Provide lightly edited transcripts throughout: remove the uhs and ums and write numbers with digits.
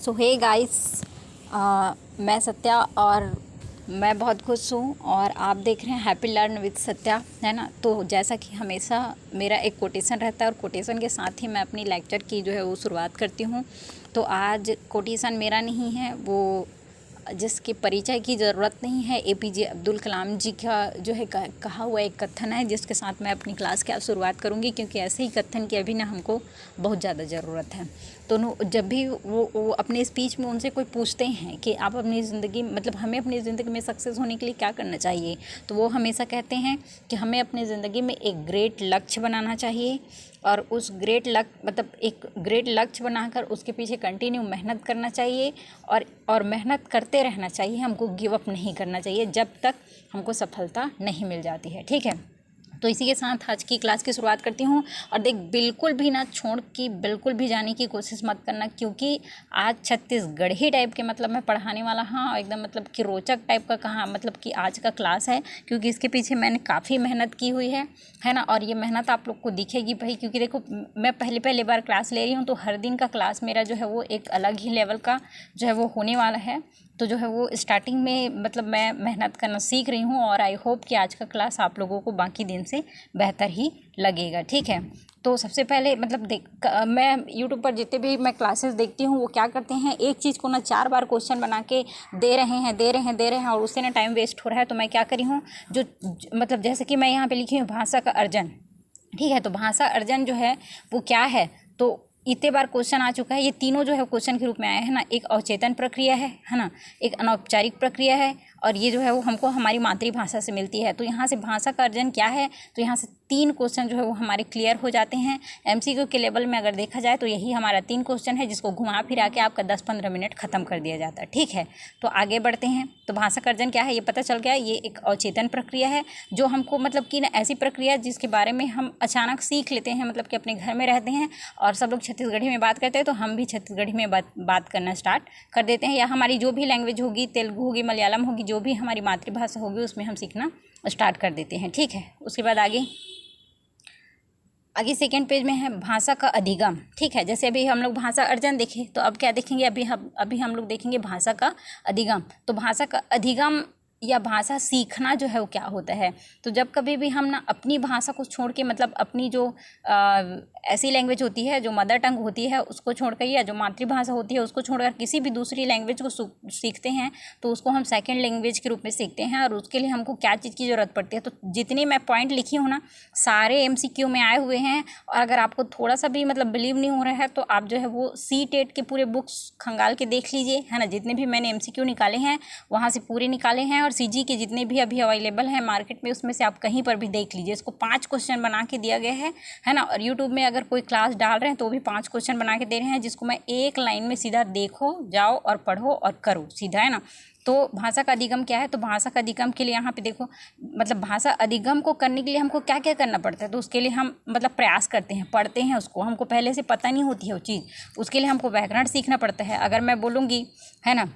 सो hey guys, मैं सत्या और मैं बहुत खुश हूँ और आप देख रहे हैं हैप्पी लर्न विद सत्या, है ना। तो जैसा कि हमेशा मेरा एक कोटेशन रहता है और कोटेशन के साथ ही मैं अपनी लेक्चर की जो है वो शुरुआत करती हूँ। तो आज कोटेशन मेरा नहीं है, वो जिसके परिचय की ज़रूरत नहीं है, एपीजे अब्दुल कलाम जी का जो है कहा हुआ एक कथन है, जिसके साथ मैं अपनी क्लास की शुरुआत करूँगी, क्योंकि ऐसे ही कथन की अभी ना हमको बहुत ज़्यादा ज़रूरत है। तो जब भी वो अपने स्पीच में उनसे कोई पूछते हैं कि आप अपनी ज़िंदगी मतलब हमें अपनी ज़िंदगी में सक्सेस होने के लिए क्या करना चाहिए, तो वो हमेशा कहते हैं कि हमें अपनी ज़िंदगी में एक ग्रेट लक्ष्य बनाना चाहिए और उस एक ग्रेट लक्ष्य बनाकर उसके पीछे कंटिन्यू मेहनत करना चाहिए और मेहनत करते रहना चाहिए। हमको गिव अप नहीं करना चाहिए जब तक हमको सफलता नहीं मिल जाती है, ठीक है। तो इसी के साथ आज की क्लास की शुरुआत करती हूँ। और देख, बिल्कुल भी ना छोड़ की बिल्कुल भी जाने की कोशिश मत करना, क्योंकि आज छत्तीसगढ़ी टाइप के मतलब मैं पढ़ाने वाला हाँ एकदम मतलब कि रोचक टाइप का कहाँ मतलब कि आज का क्लास है, क्योंकि इसके पीछे मैंने काफ़ी मेहनत की हुई है ना। और ये मेहनत आप लोग को दिखेगी भाई, क्योंकि देखो मैं पहली बार क्लास ले रही हूँ, तो हर दिन का क्लास मेरा जो है वो एक अलग ही लेवल का जो है वो होने वाला है। तो जो है वो स्टार्टिंग में मतलब मैं मेहनत करना सीख रही हूँ और आई होप कि आज का क्लास आप लोगों को बाकी दिन से बेहतर ही लगेगा, ठीक है। तो सबसे पहले मतलब मैं यूट्यूब पर जितने भी मैं क्लासेस देखती हूँ वो क्या करते हैं, एक चीज़ को ना 4 बार क्वेश्चन बना के दे रहे हैं और उससे ना टाइम वेस्ट हो रहा है। तो मैं क्या करी हूँ, मतलब जैसे कि मैं यहाँ पे लिखी हूँ भाषा का अर्जन, ठीक है। तो भाषा अर्जन जो है वो क्या है, तो इतने बार क्वेश्चन आ चुका है, ये तीनों जो है क्वेश्चन के रूप में आए हैं ना। एक अवचेतन प्रक्रिया है ना, एक अनौपचारिक प्रक्रिया है और ये जो है वो हमको हमारी मातृभाषा से मिलती है। तो यहाँ से भाषा का अर्जन क्या है, तो यहाँ से 3 क्वेश्चन जो है वो हमारे क्लियर हो जाते हैं। एमसीक्यू के लेवल में अगर देखा जाए तो यही हमारा 3 क्वेश्चन है, जिसको घुमा फिरा के आपका 10-15 मिनट ख़त्म कर दिया जाता है, ठीक है। तो आगे बढ़ते हैं। तो भाषा का अर्जन क्या है ये पता चल गया, ये एक अवचेतन प्रक्रिया है जो हमको मतलब कि ना ऐसी प्रक्रिया जिसके बारे में हम अचानक सीख लेते हैं, मतलब कि अपने घर में रहते हैं और सब लोग छत्तीसगढ़ी में बात करते हैं, तो हम भी छत्तीसगढ़ी में बात करना स्टार्ट कर देते हैं, या हमारी जो भी लैंग्वेज होगी, तेलुगु होगी, मलयालम होगी, जो भी हमारी मातृभाषा होगी उसमें हम सीखना स्टार्ट कर देते हैं, ठीक है। उसके बाद आगे सेकेंड पेज में है भाषा का अधिगम, ठीक है। जैसे अभी हम लोग भाषा अर्जन देखे, तो अब क्या देखेंगे, अभी हम लोग देखेंगे भाषा का अधिगम। तो भाषा का अधिगम या भाषा सीखना जो है वो क्या होता है, तो जब कभी भी हम ना अपनी भाषा को छोड़ के मतलब अपनी जो ऐसी लैंग्वेज होती है जो मदर टंग होती है उसको छोड़कर, या जो मातृभाषा होती है उसको छोड़कर किसी भी दूसरी लैंग्वेज को सीखते हैं, तो उसको हम सेकंड लैंग्वेज के रूप में सीखते हैं। और उसके लिए हमको क्या चीज़ की ज़रूरत पड़ती है, तो जितने मैं पॉइंट लिखी हूँ ना सारे एमसीक्यू में आए हुए हैं। और अगर आपको थोड़ा सा भी मतलब बिलीव नहीं हो रहा है, तो आप जो है वो CTET के पूरे बुक्स खंगाल के देख लीजिए, है ना। जितने भी मैंने एमसीक्यू निकाले हैं वहाँ से पूरे निकाले हैं, और सीजी के जितने भी अभी अवेलेबल हैं मार्केट में उसमें से आप कहीं पर भी देख लीजिए। इसको 5 क्वेश्चन बना के दिया गया है ना। और यूट्यूब में अगर कोई क्लास डाल रहे हैं तो भी 5 क्वेश्चन बना के दे रहे हैं, जिसको मैं एक लाइन में सीधा देखो, जाओ और पढ़ो और करो सीधा, है ना। तो भाषा का अधिगम क्या है, तो भाषा का अधिगम के लिए यहाँ पे देखो, मतलब भाषा अधिगम को करने के लिए हमको क्या क्या करना पड़ता है, तो उसके लिए हम मतलब प्रयास करते हैं, पढ़ते हैं उसको, हमको पहले से पता नहीं होती है वो चीज़। उसके लिए हमको व्याकरण सीखना पड़ता है। अगर मैं बोलूँगी, है ना,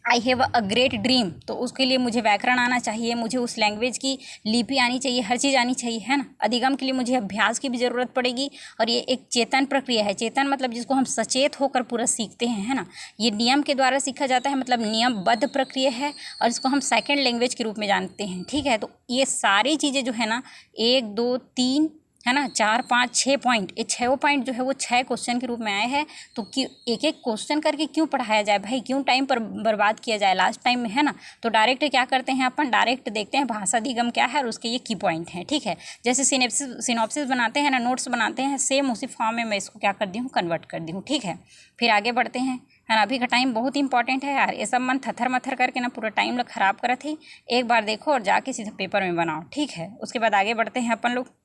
आई हैव अ ग्रेट ड्रीम, तो उसके लिए मुझे व्याकरण आना चाहिए, मुझे उस लैंग्वेज की लिपि आनी चाहिए, हर चीज़ आनी चाहिए, है ना। अधिगम के लिए मुझे अभ्यास की भी ज़रूरत पड़ेगी। और ये एक चेतन प्रक्रिया है, चेतन मतलब जिसको हम सचेत होकर पूरा सीखते हैं, है ना। ये नियम के द्वारा सीखा जाता है, मतलब नियमबद्ध प्रक्रिया है, और इसको हम सेकेंड लैंग्वेज के रूप में जानते हैं, ठीक है। तो ये सारी चीज़ें जो है ना 1 2 3 है ना 4 5 6 पॉइंट, ये 6 पॉइंट जो है वो 6 क्वेश्चन के रूप में आए हैं। तो क्यों एक एक क्वेश्चन करके क्यों पढ़ाया जाए भाई, क्यों टाइम पर बर्बाद किया जाए लास्ट टाइम में, है ना। तो डायरेक्ट क्या करते हैं अपन, डायरेक्ट देखते हैं भाषा अधिगम क्या है और उसके ये की पॉइंट हैं, ठीक है। जैसे सिनॉप्सिस बनाते हैं ना, नोट्स बनाते हैं, सेम उसी फॉर्म में मैं इसको क्या कर दी हूँ, कन्वर्ट कर दी हूँ, ठीक है। फिर आगे बढ़ते हैं, है ना। अभी का टाइम बहुत इंपॉर्टेंट है यार, ये सब मन थथर मथर करके ना पूरा टाइम लोग ख़राब करा थी। एक बार देखो और जाके सीधा पेपर में बनाओ, ठीक है। उसके बाद आगे बढ़ते हैं अपन लोग,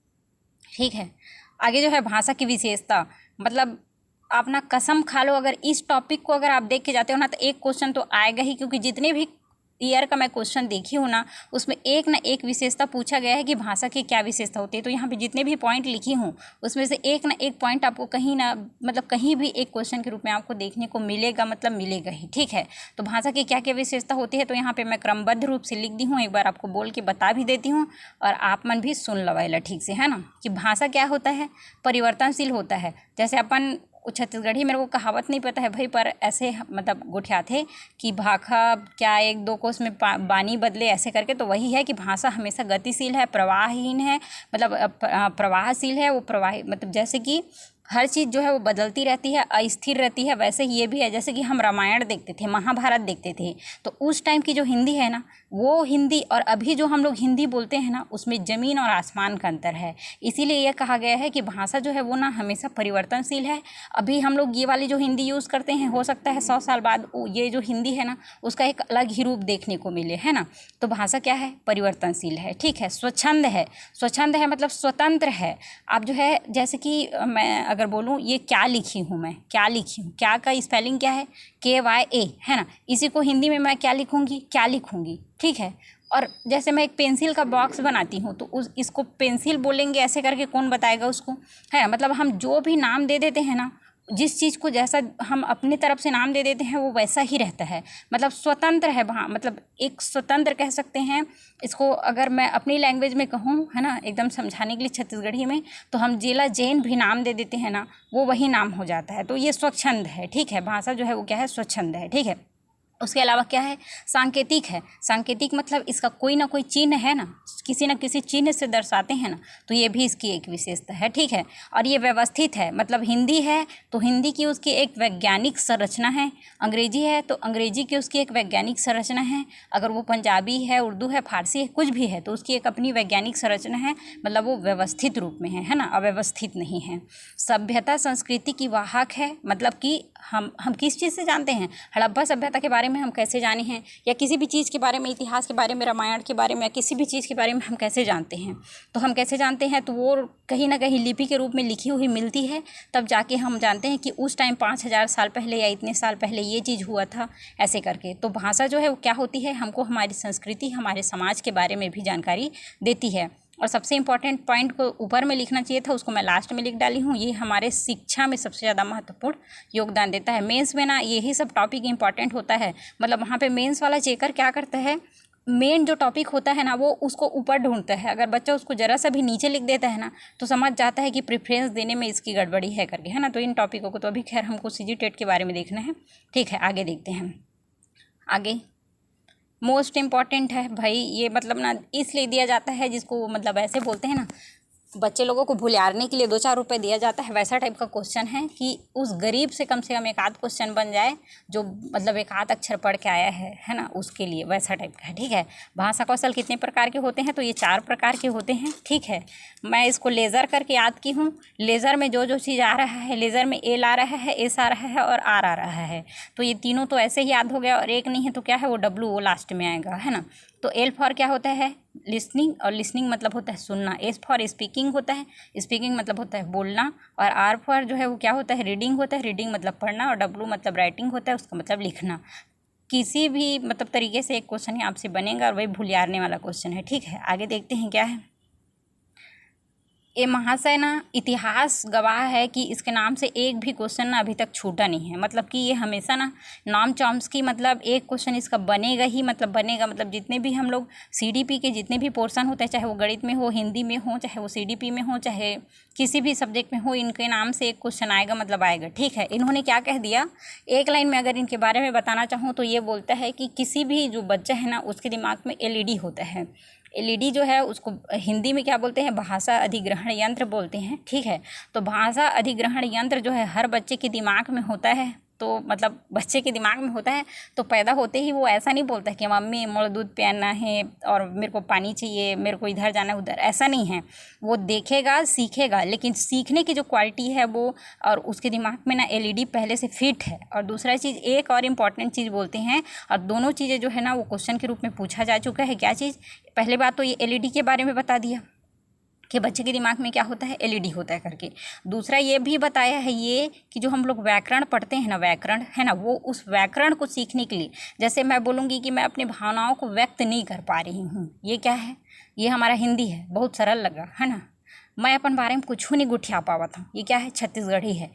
ठीक है। आगे जो है भाषा की विशेषता, मतलब आप ना कसम खा लो, अगर इस टॉपिक को अगर आप देख के जाते हो ना तो एक क्वेश्चन तो आएगा ही, क्योंकि जितने भी ईयर का मैं क्वेश्चन देखी हूँ ना उसमें एक ना एक विशेषता पूछा गया है कि भाषा की क्या विशेषता होती है। तो यहाँ पे जितने भी पॉइंट लिखी हूँ उसमें से एक ना एक पॉइंट आपको कहीं ना मतलब कहीं भी एक क्वेश्चन के रूप में आपको देखने को मिलेगा, मतलब मिलेगा ही, ठीक है। तो भाषा की क्या क्या विशेषता होती है, तो यहाँ पे मैं क्रमबद्ध रूप से लिख दी हूँ, एक बार आपको बोल के बता भी देती हूँ और आप मन भी सुन लवाइला ठीक से, है ना। कि भाषा क्या होता है, परिवर्तनशील होता है। जैसे अपन वो छत्तीसगढ़ी मेरे को कहावत नहीं पता है भाई, पर ऐसे मतलब गुठिया थे कि भाखा क्या एक दो कोस में बानी बदले ऐसे करके, तो वही है कि भाषा हमेशा गतिशील है, प्रवाहहीन है, मतलब प्रवाहशील है, वो प्रवाह मतलब जैसे कि हर चीज़ जो है वो बदलती रहती है, अस्थिर रहती है। वैसे ही ये भी है, जैसे कि हम रामायण देखते थे, महाभारत देखते थे, तो उस टाइम की जो हिंदी है ना, वो हिंदी और अभी जो हम लोग हिंदी बोलते हैं ना, उसमें ज़मीन और आसमान का अंतर है। इसीलिए यह कहा गया है कि भाषा जो है वो ना हमेशा परिवर्तनशील है। अभी हम लोग ये वाली जो हिंदी यूज़ करते हैं, हो सकता है 100 साल बाद ये जो हिंदी है ना, उसका एक अलग ही रूप देखने को मिले, है ना। तो भाषा क्या है? परिवर्तनशील है, ठीक है। स्वच्छंद है, स्वच्छंद है मतलब स्वतंत्र है। आप जो है जैसे कि मैं अगर बोलूँ ये क्या लिखी हूँ, मैं क्या लिखी हूँ, क्या का स्पेलिंग क्या है? KYA, है ना। इसी को हिंदी में मैं क्या लिखूँगी? क्या लिखूँगी, ठीक है। और जैसे मैं एक पेंसिल का बॉक्स बनाती हूँ, तो इसको पेंसिल बोलेंगे ऐसे करके, कौन बताएगा उसको, है। मतलब हम जो भी नाम दे देते हैं ना, जिस चीज़ को जैसा हम अपनी तरफ से नाम दे देते हैं वो वैसा ही रहता है, मतलब स्वतंत्र है। मतलब एक स्वतंत्र कह सकते हैं इसको, अगर मैं अपनी लैंग्वेज में कहूँ, है ना, एकदम समझाने के लिए छत्तीसगढ़ी में, तो हम जिला जैन भी नाम दे देते हैं ना, वो वही नाम हो जाता है। तो ये स्वच्छंद है, ठीक है। भाषा जो है वो क्या है? स्वच्छंद है, ठीक है। उसके अलावा क्या है? सांकेतिक है। सांकेतिक मतलब इसका कोई ना कोई चिन्ह है ना, किसी न किसी चिन्ह से दर्शाते हैं ना, तो ये भी इसकी एक विशेषता है, ठीक है। और ये व्यवस्थित है, मतलब हिंदी है तो हिंदी की उसकी एक वैज्ञानिक संरचना है, अंग्रेजी है तो अंग्रेजी की उसकी एक वैज्ञानिक संरचना है, अगर वो पंजाबी है, उर्दू है, फारसी है, कुछ भी है, तो उसकी एक अपनी वैज्ञानिक संरचना है, मतलब वो व्यवस्थित रूप में है ना, अव्यवस्थित नहीं है। सभ्यता संस्कृति की वाहक है, मतलब कि हम किस चीज़ से जानते हैं? हड़प्पा सभ्यता के बारे में हम कैसे जाने हैं, या किसी भी चीज़ के बारे में, इतिहास के बारे में, रामायण के बारे में, या किसी भी चीज़ के बारे में हम कैसे जानते हैं? तो हम कैसे जानते हैं? तो वो कहीं ना कहीं लिपि के रूप में लिखी हुई मिलती है, तब जाके हम जानते हैं कि उस टाइम 5000 साल पहले या इतने साल पहले ये चीज़ हुआ था, ऐसे करके। तो भाषा जो है वो क्या होती है? हमको हमारी संस्कृति, हमारे समाज के बारे में भी जानकारी देती है। और सबसे इम्पॉर्टेंट पॉइंट को ऊपर में लिखना चाहिए था, उसको मैं लास्ट में लिख डाली हूँ। ये हमारे शिक्षा में सबसे ज़्यादा महत्वपूर्ण योगदान देता है। मेंस में ना यही सब टॉपिक इंपॉर्टेंट होता है, मतलब वहाँ पे मेंस वाला चेकर क्या करता है, मेन जो टॉपिक होता है ना वो उसको ऊपर ढूंढता है। अगर बच्चा उसको ज़रा सा भी नीचे लिख देता है ना, तो समझ जाता है कि प्रेफरेंस देने में इसकी गड़बड़ी है करके, है ना। तो इन टॉपिकों को तो अभी खैर हमको CG टेट के बारे में देखना है, ठीक है। आगे देखते हैं। आगे मोस्ट इम्पॉर्टेंट है भाई, ये मतलब ना इसलिए दिया जाता है, जिसको मतलब ऐसे बोलते हैं ना, बच्चे लोगों को भुलाने के लिए 2-4 रुपए दिया जाता है, वैसा टाइप का क्वेश्चन है कि उस गरीब से कम एक आध क्वेश्चन बन जाए, जो मतलब एक आध अक्षर पढ़ के आया है ना, उसके लिए वैसा टाइप का है, ठीक है। भाषा कौशल कितने प्रकार के होते हैं? तो ये 4 प्रकार के होते हैं, ठीक है। मैं इसको लेज़र करके याद की हूँ। लेज़र में जो जो चीज़ आ रहा है, लेज़र में एल आ रहा है, एस आ रहा है और आर आ रहा है, तो ये तीनों तो ऐसे ही याद हो गया। और एक नहीं है तो क्या है? वो W, वो लास्ट में आएगा, है ना। तो एल फॉर क्या होता है? लिसनिंग, और लिसनिंग मतलब होता है सुनना। एस फॉर स्पीकिंग होता है, स्पीकिंग मतलब होता है बोलना। और आर फॉर जो है वो क्या होता है? रीडिंग होता है, रीडिंग मतलब पढ़ना। और W मतलब राइटिंग होता है, उसका मतलब लिखना। किसी भी मतलब तरीके से एक क्वेश्चन ही आपसे बनेगा, और वही भुलियारने वाला क्वेश्चन है, ठीक है। आगे देखते हैं क्या है। ये महाशय ना इतिहास गवाह है कि इसके नाम से एक भी क्वेश्चन ना अभी तक छूटा नहीं है, मतलब कि ये हमेशा ना नॉम चॉम्स्की, मतलब एक क्वेश्चन इसका बनेगा ही, मतलब बनेगा, मतलब जितने भी हम लोग CDP के जितने भी पोर्शन होते हैं, चाहे वो गणित में हो, हिंदी में हो, चाहे वो CDP में हो, चाहे किसी भी सब्जेक्ट में हो, इनके नाम से एक क्वेश्चन आएगा, मतलब आएगा, ठीक है। इन्होंने क्या कह दिया, एक लाइन में अगर इनके बारे में बताना चाहूँ तो ये बोलता है कि किसी भी जो बच्चा है ना, उसके दिमाग में LED होता है। LED जो है उसको हिंदी में क्या बोलते हैं? भाषा अधिग्रहण यंत्र बोलते हैं, ठीक है। तो भाषा अधिग्रहण यंत्र जो है हर बच्चे के दिमाग में होता है, तो मतलब बच्चे के दिमाग में होता है, तो पैदा होते ही वो ऐसा नहीं बोलता है कि मम्मी मुझे दूध पियाना है और मेरे को पानी चाहिए, मेरे को इधर जाना है उधर, ऐसा नहीं है। वो देखेगा, सीखेगा, लेकिन सीखने की जो क्वालिटी है वो, और उसके दिमाग में ना LED पहले से फिट है। और दूसरा चीज़, एक और इम्पॉर्टेंट चीज़ बोलते हैं, और दोनों चीज़ें जो है ना वो क्वेश्चन के रूप में पूछा जा चुका है। क्या चीज़? पहले बात तो ये LED के बारे में बता दिया कि बच्चे के दिमाग में क्या होता है? LED होता है करके। दूसरा ये भी बताया है ये कि जो हम लोग व्याकरण पढ़ते हैं ना, व्याकरण है ना, वो उस व्याकरण को सीखने के लिए, जैसे मैं बोलूँगी कि मैं अपनी भावनाओं को व्यक्त नहीं कर पा रही हूँ, ये क्या है? ये हमारा हिंदी है, बहुत सरल लगा, है ना। मैं अपन बारे में कुछ नहीं गुठिया पावा था, ये क्या है? छत्तीसगढ़ी है।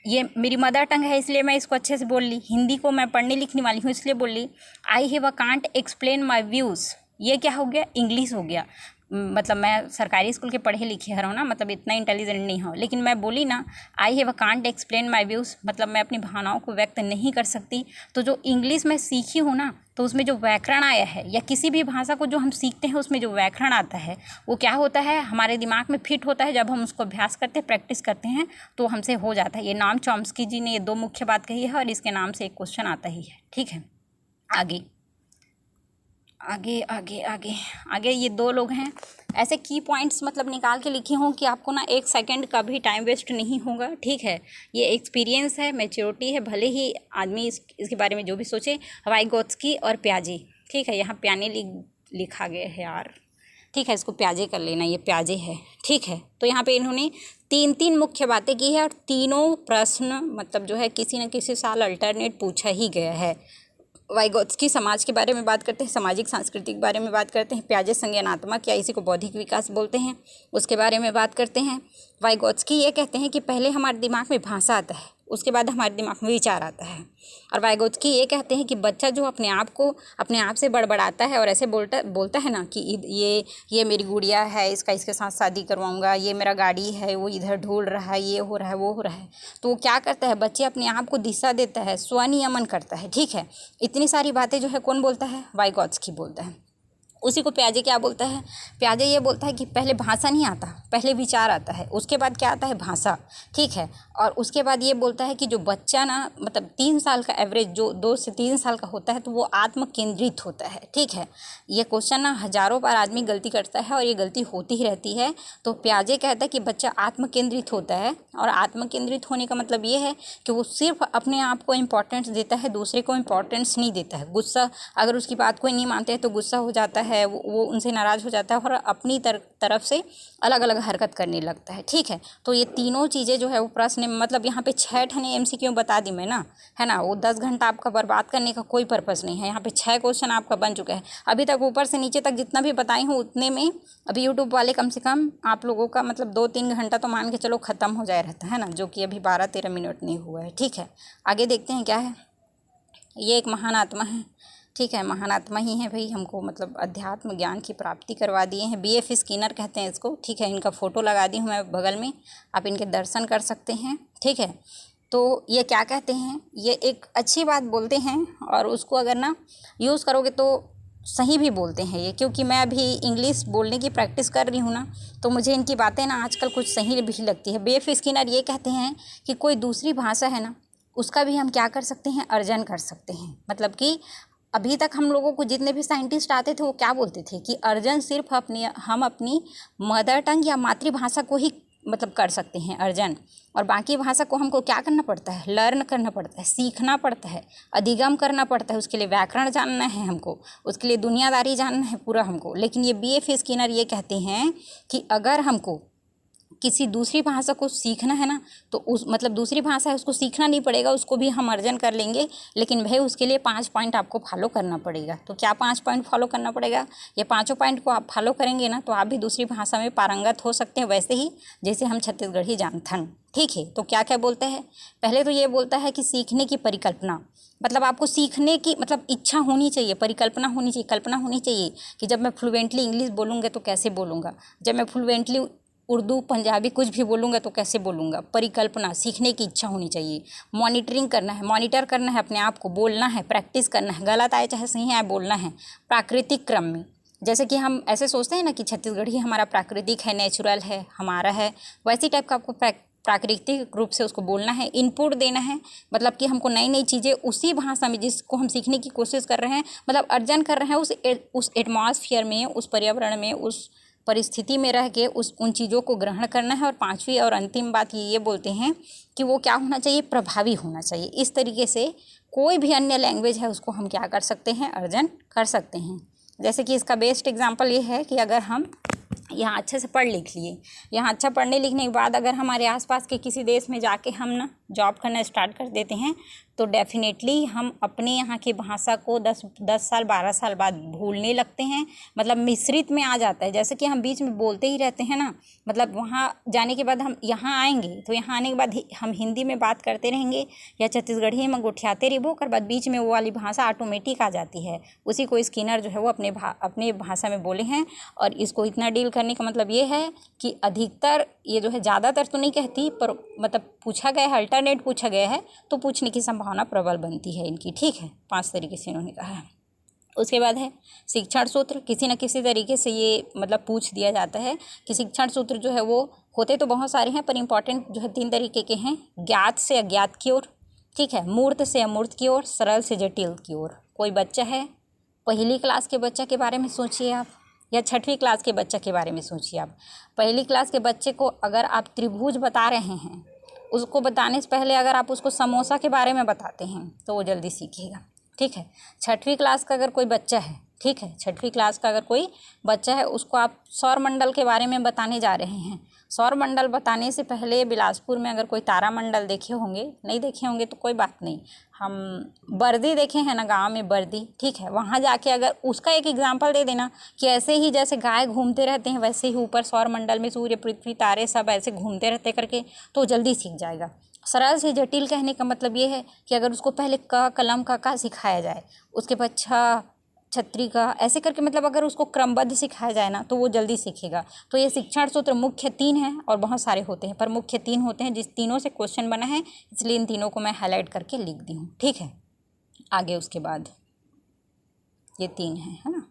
ये मेरी मदर टंग है, इसलिए मैं इसको अच्छे से बोल ली। हिंदी को मैं पढ़ने लिखने वाली हूँ, इसलिए बोल ली। I have a can't explain my views, ये क्या हो गया? इंग्लिश हो गया। मतलब मैं सरकारी स्कूल के पढ़े लिखे हूँ ना, मतलब इतना इंटेलिजेंट नहीं हूँ, लेकिन मैं बोली ना I have can't explain my views, मतलब मैं अपनी भावनाओं को व्यक्त नहीं कर सकती। तो जो इंग्लिश में सीखी हूँ ना, तो उसमें जो व्याकरण आया है, या किसी भी भाषा को जो हम सीखते हैं उसमें जो व्याकरण आता है वो क्या होता है, हमारे दिमाग में फिट होता है। जब हम उसको अभ्यास करते हैं, प्रैक्टिस करते हैं, तो हमसे हो जाता है। ये नाम चॉम्स्की जी ने ये 2 मुख्य बात कही है और इसके नाम से एक क्वेश्चन आता ही है। ठीक है, आगे आगे आगे आगे आगे ये 2 लोग हैं। ऐसे की पॉइंट्स मतलब निकाल के लिखी हूँ कि आपको ना 1 सेकंड का भी टाइम वेस्ट नहीं होगा। ठीक है, ये एक्सपीरियंस है, मैच्योरिटी है, भले ही आदमी इसके बारे में जो भी सोचे। वाइगोत्स्की और प्याजे, ठीक है, यहाँ प्याने लिखा गया है यार, ठीक है, इसको प्याजे कर लेना, ये प्याजे है। ठीक है, तो यहाँ पे इन्होंने 3 मुख्य बातें की है और तीनों प्रश्न मतलब जो है किसी न किसी साल अल्टरनेट पूछा ही गया है। वाइगोत्स्की समाज के बारे में बात करते हैं, सामाजिक सांस्कृतिक बारे में बात करते हैं। प्याजे संज्ञानात्मक या इसी को बौद्धिक विकास बोलते हैं, उसके बारे में बात करते हैं। वाइगोत्स्की ये कहते हैं कि पहले हमारे दिमाग में भाषा आता है, उसके बाद हमारे दिमाग में विचार आता है। और वाइगोत्स्की ये कहते हैं कि बच्चा जो अपने आप से बड़बड़ाता है और ऐसे बोलता है ना कि ये मेरी गुड़िया है, इसके साथ शादी करवाऊंगा, ये मेरा गाड़ी है, वो इधर ढूल रहा है, ये हो रहा है, वो हो रहा है, तो वो क्या करता है, बच्चे अपने आप को दिशा देता है, स्वनियमन करता है। ठीक है, इतनी सारी बातें जो है कौन बोलता है, वाइगोत्स्की बोलता है। उसी को प्याजे क्या बोलता है, प्याजे ये बोलता है कि पहले भाषा नहीं आता, पहले विचार आता है, उसके बाद क्या आता है, भाषा। ठीक है, और उसके बाद ये बोलता है कि जो बच्चा ना मतलब 3 साल का एवरेज जो 2 से 3 साल का होता है, तो वो आत्म केंद्रित होता है। ठीक है, ये क्वेश्चन ना हजारों बार आदमी गलती करता है और ये गलती होती ही रहती है। तो प्याजे कहता है कि बच्चा आत्म केंद्रित होता है, और आत्म केंद्रित होने का मतलब ये है कि वो सिर्फ अपने आप को इम्पोर्टेंस देता है, दूसरे को इम्पोर्टेंस नहीं देता है। गुस्सा, अगर उसकी बात कोई नहीं मानते हैं तो गुस्सा हो जाता है, वो उनसे नाराज़ हो जाता है और अपनी तरफ से अलग अलग हरकत करने लगता है। ठीक है, तो ये तीनों चीज़ें जो है वो प्रश्न मतलब यहाँ पे 6 ठने MCQ बता दी मैं ना, है ना, वो 10 घंटा आपका बर्बाद करने का कोई पर्पज़ नहीं है। यहाँ पे 6 क्वेश्चन आपका बन चुका है अभी तक, ऊपर से नीचे तक जितना भी बताई हूँ उतने में अभी यूट्यूब वाले कम से कम आप लोगों का मतलब 2-3 घंटा तो मान के चलो ख़त्म हो जाए रहता है ना, जो कि अभी 12-13 मिनट नहीं हुआ है। ठीक है, आगे देखते हैं क्या है। ये एक महान आत्मा है। ठीक है, महान आत्मा ही है भाई, हमको मतलब अध्यात्म ज्ञान की प्राप्ति करवा दिए हैं। BF स्किनर कहते हैं इसको। ठीक है, इनका फ़ोटो लगा दी हूँ मैं बगल में, आप इनके दर्शन कर सकते हैं। ठीक है, तो ये क्या कहते हैं, ये एक अच्छी बात बोलते हैं और उसको अगर ना यूज़ करोगे तो सही भी बोलते हैं ये, क्योंकि मैं अभी इंग्लिश बोलने की प्रैक्टिस कर रही हूँ ना, तो मुझे इनकी बातें ना आजकल कुछ सही भी लगती है। BF स्किनर ये कहते हैं कि कोई दूसरी भाषा है ना, उसका भी हम क्या कर सकते हैं, अर्जन कर सकते हैं। मतलब कि अभी तक हम लोगों को जितने भी साइंटिस्ट आते थे वो क्या बोलते थे कि अर्जन सिर्फ हम अपनी मदर टंग या मातृभाषा को ही मतलब कर सकते हैं अर्जन, और बाकी भाषा को हमको क्या करना पड़ता है, लर्न करना पड़ता है, सीखना पड़ता है, अधिगम करना पड़ता है। उसके लिए व्याकरण जानना है हमको, उसके लिए दुनियादारी जानना है पूरा हमको। लेकिन ये BF स्किनर ये कहते हैं कि अगर हमको किसी दूसरी भाषा को सीखना है ना, तो उस मतलब दूसरी भाषा है उसको सीखना नहीं पड़ेगा, उसको भी हम अर्जन कर लेंगे। लेकिन भाई उसके लिए 5 पॉइंट आपको फॉलो करना पड़ेगा। तो क्या 5 पॉइंट फॉलो करना पड़ेगा, ये 5 पॉइंट को आप फॉलो करेंगे ना तो आप भी दूसरी भाषा में पारंगत हो सकते हैं, वैसे ही जैसे हम छत्तीसगढ़ी जानथन। ठीक है, तो क्या क्या बोलता है, पहले तो ये बोलता है कि सीखने की परिकल्पना, मतलब आपको सीखने की मतलब इच्छा होनी चाहिए, परिकल्पना होनी चाहिए, कल्पना होनी चाहिए कि जब मैं फ्लुएंटली इंग्लिश बोलूँगा तो कैसे बोलूँगा, जब मैं फ्लुएंटली उर्दू पंजाबी कुछ भी बोलूँगा तो कैसे बोलूँगा। परिकल्पना, सीखने की इच्छा होनी चाहिए। मॉनिटरिंग करना है, मॉनिटर करना है अपने आप को, बोलना है, प्रैक्टिस करना है, गलत आए चाहे सही आए बोलना है प्राकृतिक क्रम में। जैसे कि हम ऐसे सोचते हैं ना कि छत्तीसगढ़ी हमारा प्राकृतिक है, नेचुरल है, हमारा है, वैसी टाइप का आपको प्राकृतिक रूप से उसको बोलना है, इनपुट देना है। मतलब कि हमको नई नई चीज़ें उसी भाषा में जिसको हम सीखने की कोशिश कर रहे हैं, मतलब अर्जन कर रहे हैं, उस एटमॉस्फेयर में, उस पर्यावरण में, उस परिस्थिति में रह के उन चीज़ों को ग्रहण करना है। और 5वीं और अंतिम बात ये बोलते हैं कि वो क्या होना चाहिए, प्रभावी होना चाहिए। इस तरीके से कोई भी अन्य लैंग्वेज है उसको हम क्या कर सकते हैं, अर्जन कर सकते हैं। जैसे कि इसका बेस्ट एग्जांपल ये है कि अगर हम यहाँ अच्छे से पढ़ लिख लिए, यहाँ अच्छा पढ़ने लिखने के बाद अगर हमारे आसपास के किसी देश में जाके हम ना जॉब करना स्टार्ट कर देते हैं, तो डेफिनेटली हम अपने यहाँ की भाषा को 10 साल 12 साल बाद भूलने लगते हैं, मतलब मिश्रित में आ जाता है। जैसे कि हम बीच में बोलते ही रहते हैं ना, मतलब वहाँ जाने के बाद हम यहाँ आएंगे तो यहाँ आने के बाद हम हिंदी में बात करते रहेंगे या छत्तीसगढ़ी में गोठियाते रहो, कर बाद बीच में वो वाली भाषा ऑटोमेटिक आ जाती है। उसी को स्किनर जो है वो अपने भाषा में बोले हैं। और इसको इतना डील करने का मतलब ये है कि अधिकतर, ये जो है ज़्यादातर तो नहीं कहती, पर मतलब पूछा गया है, अल्टरनेट पूछा गया है तो पूछने की संभावना प्रबल बनती है इनकी। ठीक है, 5 तरीके से इन्होंने कहा है। उसके बाद है शिक्षण सूत्र। किसी न किसी तरीके से ये मतलब पूछ दिया जाता है कि शिक्षण सूत्र जो है वो होते तो बहुत सारे हैं, पर इंपॉर्टेंट जो है 3 तरीके के हैं। ज्ञात से अज्ञात की ओर, ठीक है, मूर्त से अमूर्त की ओर, सरल से जटिल की ओर। कोई बच्चा है, पहली क्लास के बच्चा के बारे में सोचिए आप, या 6वीं क्लास के बच्चे के बारे में सोचिए आप। पहली क्लास के बच्चे को अगर आप त्रिभुज बता रहे हैं, उसको बताने से पहले अगर आप उसको समोसा के बारे में बताते हैं तो वो जल्दी सीखेगा। ठीक है, 6वीं क्लास का अगर कोई बच्चा है, ठीक है, 6वीं क्लास का अगर कोई बच्चा है, उसको आप सौर मंडल के बारे में बताने जा रहे हैं। सौर मंडल बताने से पहले बिलासपुर में अगर कोई तारा मंडल देखे होंगे, नहीं देखे होंगे तो कोई बात नहीं, हम बर्दी देखे हैं ना गांव में, बर्दी, ठीक है, वहाँ जाके अगर उसका एक एग्जांपल दे देना कि ऐसे ही जैसे गाय घूमते रहते हैं वैसे ही ऊपर सौर मंडल में सूर्य पृथ्वी तारे सब ऐसे घूमते रहते करके, तो जल्दी सीख जाएगा। सरल से जटिल कहने का मतलब ये है कि अगर उसको पहले क कलम का सिखाया जाए, उसके बाद छतरी का, ऐसे करके मतलब अगर उसको क्रमबद्ध सिखाया जाए ना तो वो जल्दी सीखेगा। तो ये शिक्षण सूत्र मुख्य 3 हैं और बहुत सारे होते हैं, पर मुख्य 3 होते हैं, जिस तीनों से क्वेश्चन बना है, इसलिए इन तीनों को मैं हाईलाइट करके लिख दी हूँ। ठीक है, आगे उसके बाद ये 3 हैं, है ना।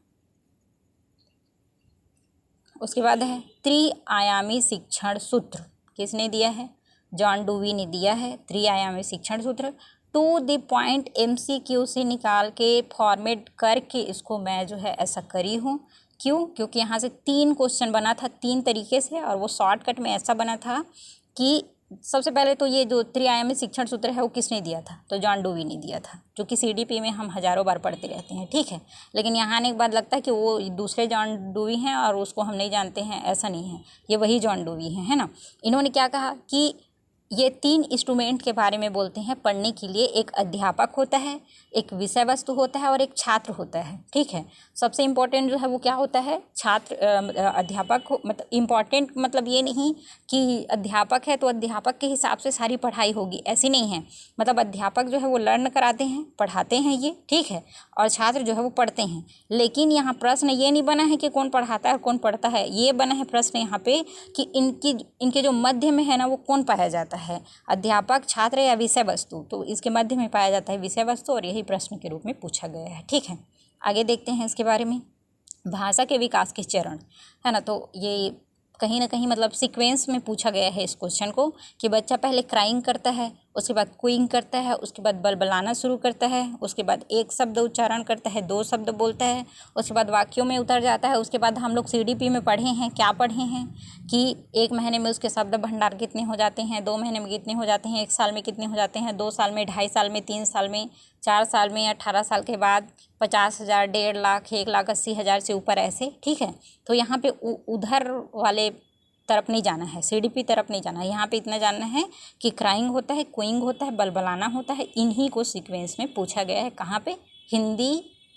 उसके बाद है त्रिआयामी शिक्षण सूत्र। किसने दिया है? जॉन डूवी ने दिया है त्रिआयामी शिक्षण सूत्र। टू द पॉइंट MCQ से निकाल के फॉर्मेट करके इसको मैं जो है ऐसा करी हूँ। क्यों? क्योंकि यहाँ से 3 क्वेश्चन बना था 3 तरीके से, और वो शॉर्टकट में ऐसा बना था कि सबसे पहले तो ये जो त्रिआयामी शिक्षण सूत्र है वो किसने दिया था? तो जॉन डूवी ने दिया था, जो कि CDP में हम हज़ारों बार पढ़ते रहते हैं। ठीक है, लेकिन यहाँ आने के बाद लगता है कि वो दूसरे जॉन डूवी हैं और उसको हम नहीं जानते हैं, ऐसा नहीं है, ये वही जॉन डूवी हैं, है ना। इन्होंने क्या कहा कि ये 3 इंस्ट्रूमेंट के बारे में बोलते हैं पढ़ने के लिए। एक अध्यापक होता है, एक विषय वस्तु होता है और एक छात्र होता है। ठीक है, सबसे इम्पोर्टेंट जो है वो क्या होता है? छात्र। अध्यापक मतलब इम्पॉर्टेंट मतलब ये नहीं कि अध्यापक है तो अध्यापक के हिसाब से सारी पढ़ाई होगी, ऐसी नहीं है। मतलब अध्यापक जो है वो लर्न कराते हैं, पढ़ाते हैं ये, ठीक है, और छात्र जो है वो पढ़ते हैं। लेकिन यहाँ प्रश्न ये नहीं बना है कि कौन पढ़ाता है और कौन पढ़ता है, ये बना है प्रश्न यहाँ पे कि इनके जो मध्य में है ना वो कौन पाया जाता है, अध्यापक, छात्र या विषय वस्तु। तो इसके मध्य में पाया जाता है विषय वस्तु, और यही प्रश्न के रूप में पूछा गया है। ठीक है, आगे देखते हैं इसके बारे में। भाषा के विकास के चरण, है ना, तो ये कहीं ना कहीं मतलब सीक्वेंस में पूछा गया है इस क्वेश्चन को कि बच्चा पहले क्राइंग करता है, उसके बाद क्यूइंग करता है, उसके बाद बलबलाना शुरू करता है, उसके बाद एक शब्द उच्चारण करता है, 2 शब्द बोलता है, उसके बाद वाक्यों में उतर जाता है। उसके बाद हम लोग CDP में पढ़े हैं, क्या पढ़े हैं कि 1 महीने में उसके शब्द भंडार कितने हो जाते हैं, 2 महीने में कितने हो जाते हैं, 1 साल में कितने हो जाते हैं, 2 साल में, 2.5 साल में, 3 साल में, 4 साल में, 18 साल के बाद 50,000, 1.5 लाख, 1,80,000 से ऊपर, ऐसे। ठीक है, तो यहाँ पे उधर वाले तरफ नहीं जाना है, CDP तरफ नहीं जाना है, यहाँ पे इतना जानना है कि क्राइंग होता है, क्यूइंग होता है, बलबलाना होता है। इन्हीं को सीक्वेंस में पूछा गया है, कहाँ पे? हिंदी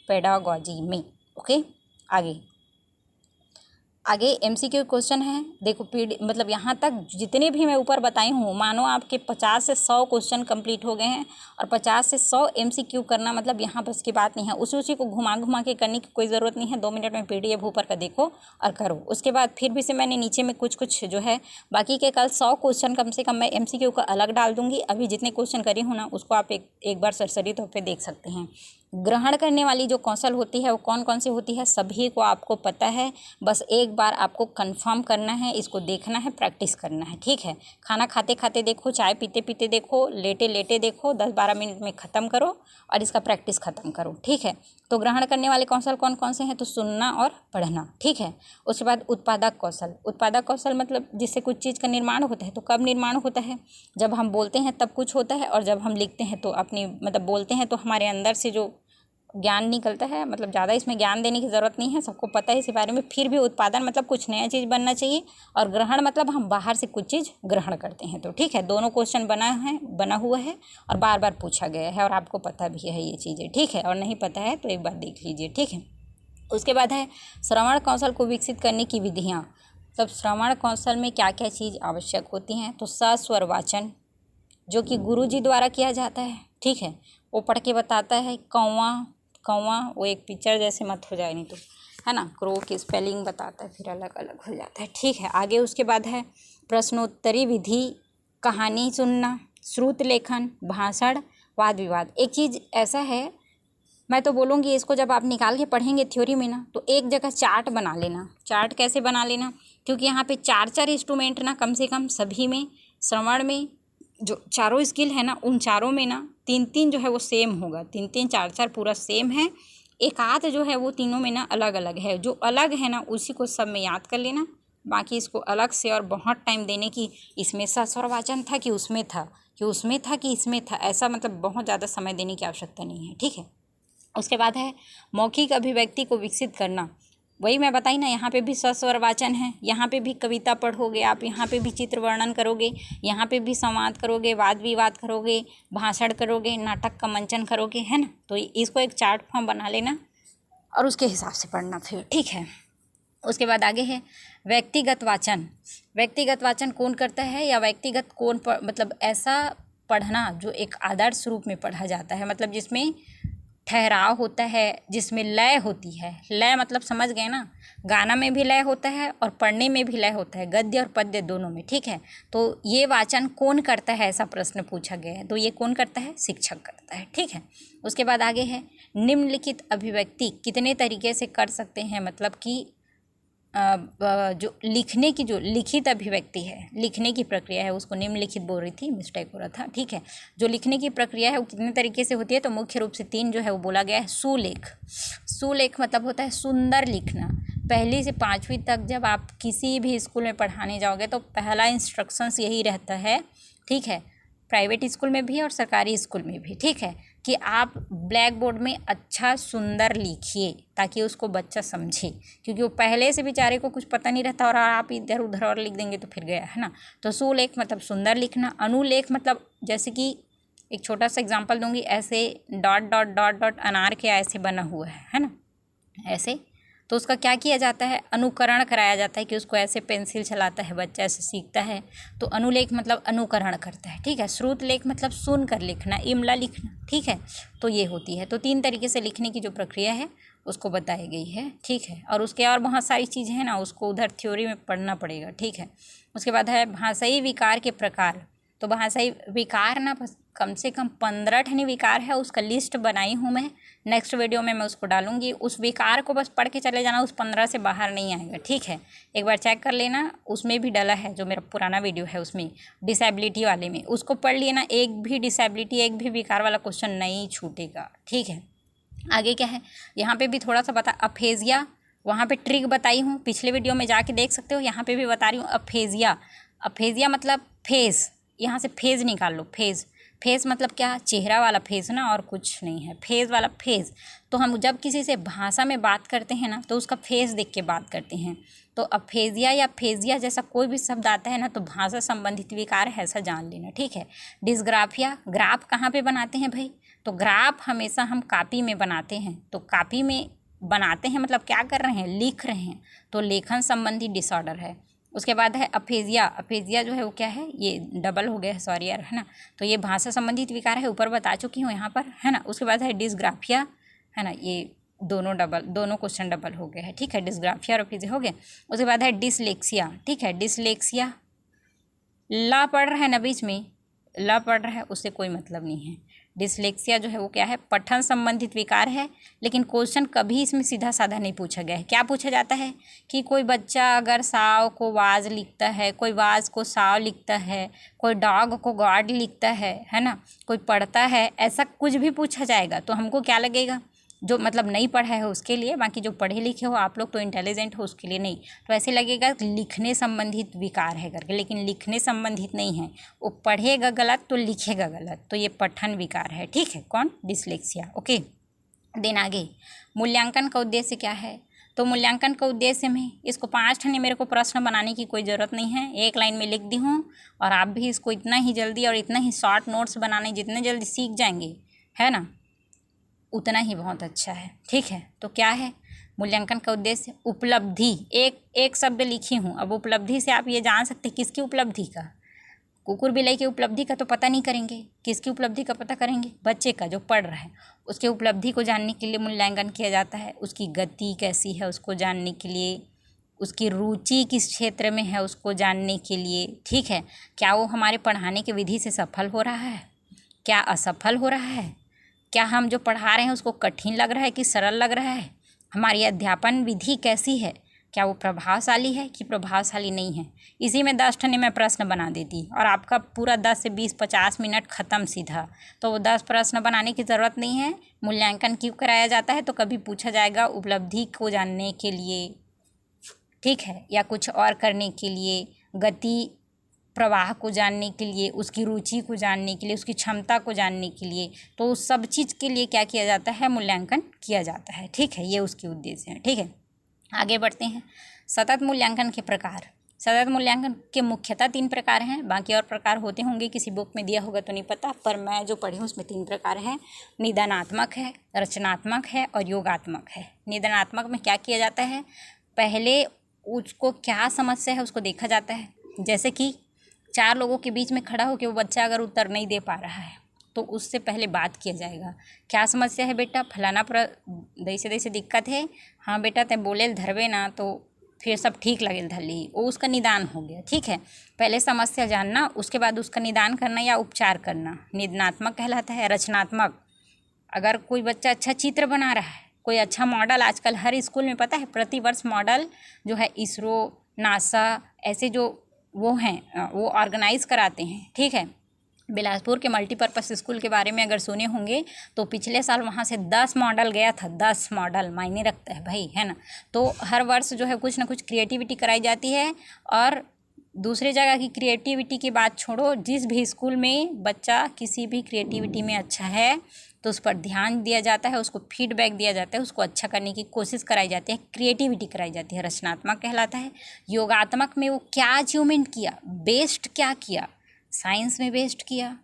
पेडागॉजी में। ओके, आगे MCQ क्वेश्चन है। देखो मतलब यहाँ तक जितने भी मैं ऊपर बताई हूँ, मानो आपके 50 से 100 क्वेश्चन कंप्लीट हो गए हैं, और 50 से 100 MCQ करना मतलब यहाँ बस की बात नहीं है। उसी को घुमा घुमा के करने की कोई ज़रूरत नहीं है। 2 मिनट में PDF ऊपर का देखो और करो। उसके बाद फिर भी से मैंने नीचे में कुछ जो है बाकी के कल 100 क्वेश्चन कम से कम मैं MCQ का अलग डाल दूँगी। अभी जितने क्वेश्चन करी हूँ ना उसको आप एक बार सरसरी तौर पर देख सकते हैं। ग्रहण करने वाली जो कौशल होती है वो कौन कौन सी होती है, सभी को आपको पता है। बस एक बार आपको कंफर्म करना है, इसको देखना है, प्रैक्टिस करना है। ठीक है, खाना खाते खाते देखो, चाय पीते पीते देखो, लेटे लेटे देखो, 10-12 मिनट में ख़त्म करो और इसका प्रैक्टिस ख़त्म करो। ठीक है, तो ग्रहण करने वाले कौशल कौन कौन से हैं? तो सुनना और पढ़ना। ठीक है, उसके बाद उत्पादक कौशल। उत्पादक कौशल मतलब जिससे कुछ चीज़ का निर्माण होता है। तो कब निर्माण होता है? जब हम बोलते हैं तब कुछ होता है, और जब हम लिखते हैं तो अपनी मतलब बोलते हैं तो हमारे अंदर से जो ज्ञान निकलता है, मतलब ज़्यादा इसमें ज्ञान देने की ज़रूरत नहीं है, सबको पता है इसी बारे में। फिर भी उत्पादन मतलब कुछ नया चीज़ बनना चाहिए, और ग्रहण मतलब हम बाहर से कुछ चीज़ ग्रहण करते हैं। तो ठीक है, दोनों क्वेश्चन बना हुआ है और बार बार पूछा गया है, और आपको पता भी है ये चीज़ें, ठीक है। और नहीं पता है तो एक बार देख लीजिए, ठीक है। उसके बाद है श्रवण कौशल को विकसित करने की विधियाँ। तब श्रवण कौशल में क्या क्या चीज़ आवश्यक होती हैं? तो सस्वर वाचन, जो कि गुरुजी द्वारा किया जाता है, ठीक है, वो पढ़ के बताता है। कौवा, कौवा वो एक पिक्चर जैसे मत हो जाए नहीं तो, है ना, क्रो की स्पेलिंग बताता है, फिर अलग अलग हो जाता है, ठीक है। आगे उसके बाद है प्रश्नोत्तरी विधि, कहानी सुनना, श्रुत लेखन, भाषण, वाद विवाद। एक चीज़ ऐसा है, मैं तो बोलूँगी इसको जब आप निकाल के पढ़ेंगे थ्योरी में ना, तो एक जगह चार्ट बना लेना। चार्ट कैसे बना लेना? क्योंकि यहाँ पे 4 इंस्ट्रूमेंट ना कम से कम सभी में, श्रवण में जो चारों स्किल है ना, उन चारों में ना 3 जो है वो सेम होगा, 3 4 पूरा सेम है। एक आध जो है वो तीनों में ना अलग अलग है, जो अलग है ना उसी को सब में याद कर लेना। बाकी इसको अलग से और बहुत टाइम देने की, इसमें सस्वर वाचन था कि उसमें था, कि उसमें था कि इसमें था, ऐसा मतलब बहुत ज़्यादा समय देने की आवश्यकता नहीं है, ठीक है। उसके बाद है मौखिक अभिव्यक्ति को विकसित करना। वही मैं बताई ना, यहाँ पे भी सस्वर वाचन है, यहाँ पे भी कविता पढ़ोगे आप, यहाँ पे भी चित्र वर्णन करोगे, यहाँ पे भी संवाद करोगे, वाद विवाद करोगे, भाषण करोगे, नाटक का मंचन करोगे, है ना। तो इसको एक चार्ट फॉर्म बना लेना और उसके हिसाब से पढ़ना फिर, ठीक है। उसके बाद आगे है व्यक्तिगत वाचन। व्यक्तिगत वाचन कौन करता है, या व्यक्तिगत कौन मतलब ऐसा पढ़ना जो एक आदर्श रूप में पढ़ा जाता है, मतलब जिसमें ठहराव होता है, जिसमें लय होती है। लय मतलब समझ गए ना, गाना में भी लय होता है और पढ़ने में भी लय होता है, गद्य और पद्य दोनों में, ठीक है। तो ये वाचन कौन करता है, ऐसा प्रश्न पूछा गया है, तो ये कौन करता है? शिक्षक करता है, ठीक है। उसके बाद आगे है निम्नलिखित अभिव्यक्ति कितने तरीके से कर सकते हैं, मतलब कि जो लिखने की, जो लिखित अभिव्यक्ति है, लिखने की प्रक्रिया है, उसको निम्नलिखित बोल रही थी, मिस्टेक हो रहा था, ठीक है। जो लिखने की प्रक्रिया है वो कितने तरीके से होती है, तो मुख्य रूप से 3 जो है वो बोला गया है। सुलेख, सुलेख मतलब होता है सुंदर लिखना। 1 से 5वीं तक जब आप किसी भी स्कूल में पढ़ाने जाओगे तो पहला इंस्ट्रक्शंस यही रहता है, ठीक है, प्राइवेट स्कूल में भी और सरकारी स्कूल में भी, ठीक है, कि आप ब्लैक बोर्ड में अच्छा सुंदर लिखिए ताकि उसको बच्चा समझे, क्योंकि वो पहले से बेचारे को कुछ पता नहीं रहता और आप इधर उधर और लिख देंगे तो फिर गया, है ना। तो सुलेख मतलब सुंदर लिखना। अनुलेख मतलब जैसे कि एक छोटा सा एग्जांपल दूंगी, ऐसे डॉट डॉट डॉट डॉट अनार के ऐसे बना हुआ है ना, ऐसे, तो उसका क्या किया जाता है? अनुकरण कराया जाता है, कि उसको ऐसे पेंसिल चलाता है बच्चा, ऐसे सीखता है, तो अनुलेख मतलब अनुकरण करता है, ठीक है। श्रुत लेख मतलब सुन कर लिखना, इमला लिखना, ठीक है। तो ये होती है, तो 3 तरीके से लिखने की जो प्रक्रिया है उसको बताई गई है, ठीक है। और उसके और बहुत सारी चीज़ें हैं ना, उसको उधर थ्योरी में पढ़ना पड़ेगा, ठीक है। उसके बाद है भाषाई विकार के प्रकार। तो भाषाई विकार ना कम से कम 15 ठनी विकार है, उसका लिस्ट बनाई हूँ मैं, नेक्स्ट वीडियो में मैं उसको डालूंगी। उस विकार को बस पढ़ के चले जाना, उस 15 से बाहर नहीं आएगा, ठीक है। एक बार चेक कर लेना, उसमें भी डाला है, जो मेरा पुराना वीडियो है उसमें डिसेबिलिटी वाले में, उसको पढ़ लिए ना, एक भी डिसेबिलिटी, एक भी विकार वाला क्वेश्चन नहीं छूटेगा, ठीक है। आगे क्या है, यहाँ पे भी थोड़ा सा बता, अफेजिया, वहाँ पे ट्रिक बताई हूँ, पिछले वीडियो में जाके देख सकते हो, यहाँ पे भी बता रही हूँ। अफेजिया, अफेजिया मतलब फेस, यहाँ से फेज निकाल लो, फेज, फेस मतलब क्या? चेहरा वाला फेस ना, और कुछ नहीं है, फेज वाला फेस। तो हम जब किसी से भाषा में बात करते हैं ना, तो उसका फेस देख के बात करते हैं। तो अफेजिया या फेजिया जैसा कोई भी शब्द आता है ना, तो भाषा संबंधित विकार है, ऐसा जान लेना, ठीक है। डिस्ग्राफिया, ग्राफ कहाँ पे बनाते हैं भाई? तो ग्राफ हमेशा हम कॉपी में बनाते हैं, तो कॉपी में बनाते हैं मतलब क्या कर रहे हैं? लिख रहे हैं, तो लेखन संबंधी डिसऑर्डर है। उसके बाद है अफेजिया, अफेजिया जो है वो क्या है? ये डबल हो गया है, सॉरी यार, है ना। तो ये भाषा संबंधित विकार है, ऊपर बता चुकी हूँ यहाँ पर, है ना। उसके बाद है डिस्ग्राफिया, है ना, ये दोनों क्वेश्चन डबल हो गए हैं, ठीक है। डिस्ग्राफिया और अफेजिया हो गए। उसके बाद है डिसलेक्सिया, ठीक है। डिसलेक्सिया ला पढ़ रहा है ना बीच में, ला पढ़ रहा है, उससे कोई मतलब नहीं है। डिसलेक्सिया जो है वो क्या है? पठन संबंधित विकार है, लेकिन क्वेश्चन कभी इसमें सीधा साधा नहीं पूछा गया है। क्या पूछा जाता है कि कोई बच्चा अगर साव को वाज लिखता है, कोई वाज को साव लिखता है, कोई डॉग को गॉड लिखता है ना, कोई पढ़ता है, ऐसा कुछ भी पूछा जाएगा तो हमको क्या लगेगा? जो मतलब नहीं पढ़ा है उसके लिए, बाकी जो पढ़े लिखे हो आप लोग तो इंटेलिजेंट हो उसके लिए नहीं, तो ऐसे लगेगा लिखने संबंधित विकार है करके, लेकिन लिखने संबंधित नहीं है, वो पढ़ेगा गलत तो लिखेगा गलत, तो ये पठन विकार है, ठीक है। कौन? Dyslexia, okay. देन आगे मूल्यांकन का उद्देश्य क्या है। तो मूल्यांकन का उद्देश्य में इसको 5 ठने मेरे को प्रश्न बनाने की कोई ज़रूरत नहीं है, एक लाइन में लिख दी हूँ। और आप भी इसको इतना ही जल्दी और इतना ही शॉर्ट नोट्स बनाने जितने जल्दी सीख जाएंगे, है ना, उतना ही बहुत अच्छा है। ठीक है, तो क्या है मूल्यांकन का उद्देश्य? उपलब्धि। एक शब्द लिखी हूँ। अब उपलब्धि से आप ये जान सकते किसकी उपलब्धि का। कुकुर बिलाई की उपलब्धि का तो पता नहीं करेंगे, किसकी उपलब्धि का पता करेंगे? बच्चे का, जो पढ़ रहा है, उसके उपलब्धि को जानने के लिए मूल्यांकन किया जाता है। उसकी गति कैसी है उसको जानने के लिए, उसकी रुचि किस क्षेत्र में है उसको जानने के लिए। ठीक है, क्या वो हमारे पढ़ाने की विधि से सफल हो रहा है, क्या असफल हो रहा है, क्या हम जो पढ़ा रहे हैं उसको कठिन लग रहा है कि सरल लग रहा है, हमारी अध्यापन विधि कैसी है, क्या वो प्रभावशाली है कि प्रभावशाली नहीं है। इसी में 10 ठने मैं प्रश्न बना देती और आपका पूरा 10 से 20-50 मिनट ख़त्म सीधा। तो वो 10 प्रश्न बनाने की ज़रूरत नहीं है। मूल्यांकन क्यों कराया जाता है? तो कभी पूछा जाएगा उपलब्धि को जानने के लिए, ठीक है, या कुछ और करने के लिए, गति प्रवाह को जानने के लिए, उसकी रुचि को जानने के लिए, उसकी क्षमता को जानने के लिए। तो उस सब चीज़ के लिए क्या किया जाता है? मूल्यांकन किया जाता है। ठीक है, ये उसके उद्देश्य है। ठीक है, आगे बढ़ते हैं। सतत मूल्यांकन के प्रकार। सतत मूल्यांकन के मुख्यतः 3 प्रकार हैं, बाकी और प्रकार होते होंगे, किसी बुक में दिया होगा तो नहीं पता, पर मैं जो पढ़ी हूँ उसमें 3 प्रकार हैं। निदानात्मक है, रचनात्मक है और योगात्मक है। निदानात्मक में क्या किया जाता है? पहले उसको क्या समस्या है उसको देखा जाता है। जैसे कि 4 लोगों के बीच में खड़ा होकर वो बच्चा अगर उत्तर नहीं दे पा रहा है तो उससे पहले बात किया जाएगा, क्या समस्या है बेटा, फलाना दैसे दैसे दिक्कत है, हाँ बेटा ते बोले धरवे ना तो फिर सब ठीक लगे धरली, वो उसका निदान हो गया। ठीक है, पहले समस्या जानना, उसके बाद उसका निदान करना या उपचार करना निदानात्मक कहलाता है। रचनात्मक, अगर कोई बच्चा अच्छा चित्र बना रहा है, कोई अच्छा मॉडल, आजकल हर स्कूल में पता है प्रतिवर्ष मॉडल जो है इसरो, नासा, ऐसे जो वो हैं वो ऑर्गेनाइज कराते हैं। ठीक है, बिलासपुर के मल्टीपर्पज़ स्कूल के बारे में अगर सुने होंगे तो पिछले साल वहाँ से 10 मॉडल गया था। 10 मॉडल मायने रखता है भाई, है ना। तो हर वर्ष जो है कुछ ना कुछ क्रिएटिविटी कराई जाती है। और दूसरी जगह की क्रिएटिविटी की बात छोड़ो, जिस भी स्कूल में बच्चा किसी भी क्रिएटिविटी में अच्छा है तो उस पर ध्यान दिया जाता है, उसको फीडबैक दिया जाता है, उसको अच्छा करने की कोशिश कराई जाती है, क्रिएटिविटी कराई जाती है। रचनात्मक कहलाता है। योगात्मक में वो क्या अचीवमेंट किया, बेस्ट क्या किया, साइंस में बेस्ट किया,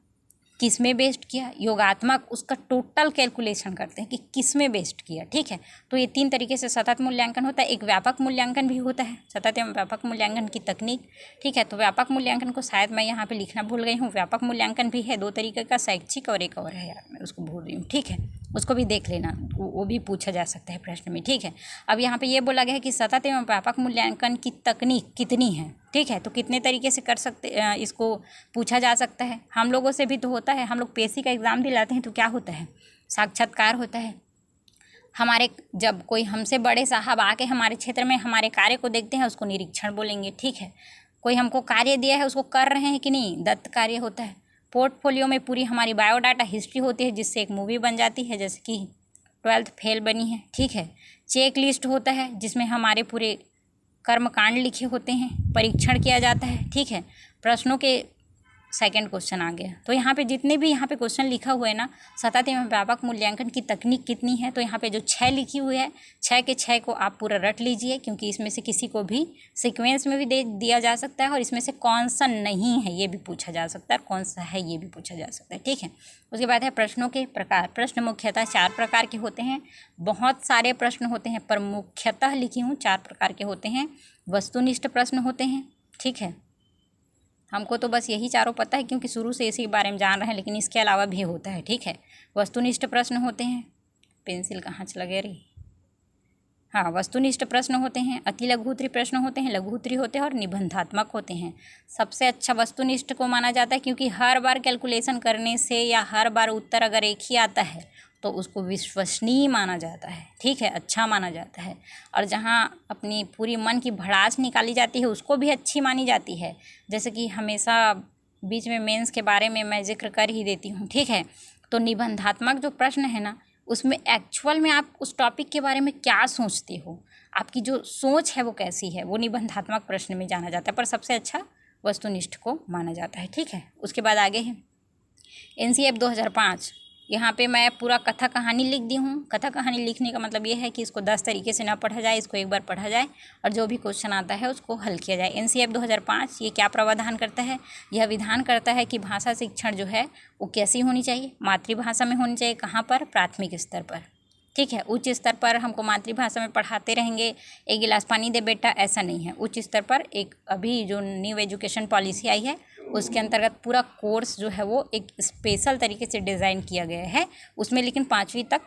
किस में बेस्ट किया। योगात्मक उसका टोटल कैलकुलेशन करते हैं कि किस में बेस्ट किया। ठीक है, तो ये 3 तरीके से सतत मूल्यांकन होता है। एक व्यापक मूल्यांकन भी होता है, सतत एवं व्यापक मूल्यांकन की तकनीक। ठीक है, तो व्यापक मूल्यांकन को शायद मैं यहाँ पे लिखना भूल गई हूँ। व्यापक मूल्यांकन भी है 2 तरीके का, शैक्षिक और एक और है यार मैं उसको भूल रही हूँ। ठीक है, उसको भी देख लेना, वो भी पूछा जा सकता है प्रश्न में। ठीक है, अब यहाँ पे ये बोला गया है कि सतत एवं व्यापक मूल्यांकन की तकनीक कितनी है। ठीक है, तो कितने तरीके से कर सकते, इसको पूछा जा सकता है। हम लोगों से भी तो होता है, हम लोग पीएससी का एग्ज़ाम दिलाते हैं तो क्या होता है, साक्षात्कार होता है। हमारे जब कोई हमसे बड़े साहब आके हमारे क्षेत्र में हमारे कार्य को देखते हैं उसको निरीक्षण बोलेंगे। ठीक है, कोई हमको कार्य दिया है उसको कर रहे हैं कि नहीं, दत्त कार्य होता है। पोर्टफोलियो में पूरी हमारी बायोडाटा हिस्ट्री होती है जिससे एक मूवी बन जाती है, जैसे कि 12th फेल बनी है। ठीक है, चेक लिस्ट होता है जिसमें हमारे पूरे कर्मकांड लिखे होते हैं, परीक्षण किया जाता है। ठीक है, प्रश्नों के सेकंड क्वेश्चन आ गया। तो यहाँ पे जितने भी यहाँ पे क्वेश्चन लिखा हुआ है ना, सतत एवं व्यापक मूल्यांकन की तकनीक कितनी है, तो यहाँ पे जो 6 लिखी हुई है, 6 के 6 को आप पूरा रट लीजिए, क्योंकि इसमें से किसी को भी सीक्वेंस में भी दे दिया जा सकता है और इसमें से कौन सा नहीं है ये भी पूछा जा सकता है और कौन सा है ये भी पूछा जा सकता है। ठीक है, उसके बाद है प्रश्नों के प्रकार। प्रश्न मुख्यतः 4 प्रकार के होते हैं। बहुत सारे प्रश्न होते हैं पर मुख्यतः लिखी हूँ 4 प्रकार के होते हैं। वस्तुनिष्ठ प्रश्न होते हैं। ठीक है, हमको तो बस यही चारों पता है क्योंकि शुरू से इसी के बारे में जान रहे हैं, लेकिन इसके अलावा भी होता है। ठीक है, वस्तुनिष्ठ प्रश्न होते हैं, पेंसिल कहाँ चला गया रे, हाँ, वस्तुनिष्ठ प्रश्न होते हैं, अति लघु उत्तरी प्रश्न होते हैं, लघु उत्तरी होते हैं और निबंधात्मक होते हैं। सबसे अच्छा वस्तुनिष्ठ को माना जाता है क्योंकि हर बार कैलकुलेशन करने से या हर बार उत्तर अगर एक ही आता है तो उसको विश्वसनीय माना जाता है। ठीक है, अच्छा माना जाता है। और जहाँ अपनी पूरी मन की भड़ास निकाली जाती है उसको भी अच्छी मानी जाती है। जैसे कि हमेशा बीच में मेंस के बारे में मैं जिक्र कर ही देती हूँ। ठीक है, तो निबंधात्मक जो प्रश्न है ना, उसमें एक्चुअल में आप उस टॉपिक के बारे में क्या सोचते हो, आपकी जो सोच है वो कैसी है, वो निबंधात्मक प्रश्न में जाना जाता है। पर सबसे अच्छा वस्तुनिष्ठ को माना जाता है। ठीक है, उसके बाद आगे है NCF 2005 यहाँ पे मैं पूरा कथा कहानी लिख दी हूँ। कथा कहानी लिखने का मतलब ये है कि इसको 10 तरीके से ना पढ़ा जाए, इसको एक बार पढ़ा जाए और जो भी क्वेश्चन आता है उसको हल किया जाए। एनसीईआरटी 2005 ये क्या प्रावधान करता है? यह विधान करता है कि भाषा शिक्षण जो है वो कैसी होनी चाहिए, मातृभाषा में होनी चाहिए। कहाँ पर? प्राथमिक स्तर पर, ठीक है। उच्च स्तर पर हमको मातृभाषा में पढ़ाते रहेंगे, एक गिलास पानी दे बेटा, ऐसा नहीं है। उच्च स्तर पर एक अभी जो न्यू एजुकेशन पॉलिसी आई है उसके अंतर्गत पूरा कोर्स जो है वो एक स्पेशल तरीके से डिज़ाइन किया गया है उसमें, लेकिन 5वीं तक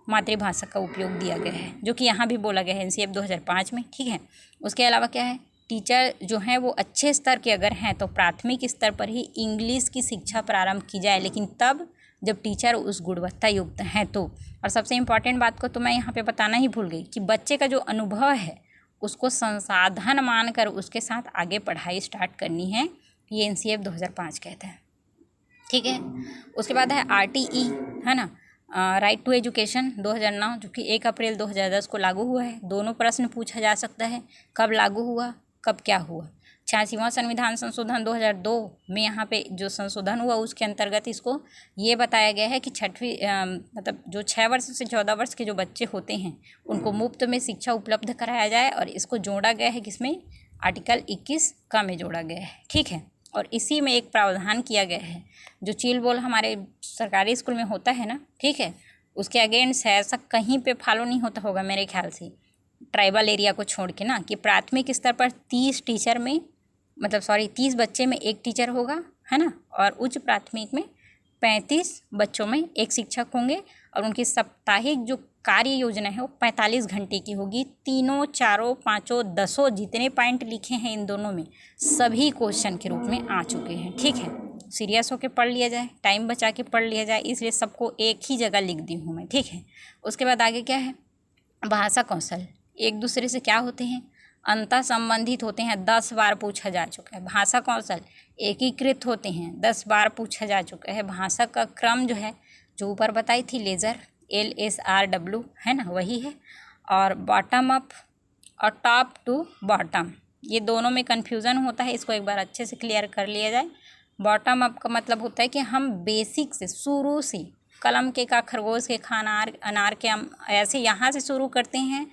मातृभाषा का उपयोग दिया गया है, जो कि यहाँ भी बोला गया है एनसीईआरटी 2005 में, ठीक है। उसके अलावा क्या है, टीचर जो हैं वो अच्छे स्तर के अगर हैं तो प्राथमिक स्तर पर ही इंग्लिश की शिक्षा प्रारंभ की जाए, लेकिन तब जब टीचर उस गुणवत्ता युक्त हैं तो। और सबसे इम्पॉर्टेंट बात को तो मैं यहाँ पे बताना ही भूल गई कि बच्चे का जो अनुभव है उसको संसाधन मानकर उसके साथ आगे पढ़ाई स्टार्ट करनी है, ये एनसीईआरटी 2005 कहता है, ठीक है। उसके बाद है आरटीई, है ना, राइट टू एजुकेशन 2009, जो कि 1 अप्रैल 2010 को लागू हुआ है। दोनों प्रश्न पूछा जा सकता है, कब लागू हुआ, कब क्या हुआ। 86वां संविधान संशोधन 2002 में यहाँ पे जो संशोधन हुआ उसके अंतर्गत इसको ये बताया गया है कि 6वीं मतलब जो 6 वर्ष से 14 वर्ष के जो बच्चे होते हैं उनको मुफ्त में शिक्षा उपलब्ध कराया जाए, और इसको जोड़ा गया है किसमें? आर्टिकल 21 का में जोड़ा गया है, ठीक है। और इसी में एक प्रावधान किया गया है, जो चील बोल हमारे सरकारी स्कूल में होता है ना, ठीक है, उसके अगेंस्ट है, ऐसा कहीं पे फॉलो नहीं होता होगा मेरे ख्याल से, ट्राइबल एरिया को छोड़ के ना, कि प्राथमिक स्तर पर 30 टीचर में मतलब 30 बच्चे में एक टीचर होगा, है ना, और उच्च प्राथमिक में 35 बच्चों में एक शिक्षक होंगे, और उनकी साप्ताहिक जो कार्य योजना है वो 45 घंटे की होगी। तीनों, चारों, पाँचों, 10 जितने पॉइंट लिखे हैं इन दोनों में सभी क्वेश्चन के रूप में आ चुके हैं, ठीक है। सीरियस होकर पढ़ लिया जाए, टाइम बचा के पढ़ लिया जाए, इसलिए सबको एक ही जगह लिख दी हूँ मैं, ठीक है। उसके बाद आगे क्या है, भाषा कौशल एक दूसरे से क्या होते हैं, अंतर संबंधित होते हैं, 10 बार पूछा जा चुका है। भाषा कौशल एकीकृत होते हैं, 10 बार पूछा जा चुका है। भाषा का क्रम जो है, जो ऊपर बताई थी लेज़र, LSRW, है ना, वही है। और बॉटम अप और टॉप टू बॉटम, ये दोनों में कन्फ्यूज़न होता है, इसको एक बार अच्छे से क्लियर कर लिया जाए। बॉटम अप का मतलब होता है कि हम बेसिक से, शुरू से, कलम के का, खरगोश के खा, अनार के आम, ऐसे यहाँ से शुरू करते हैं।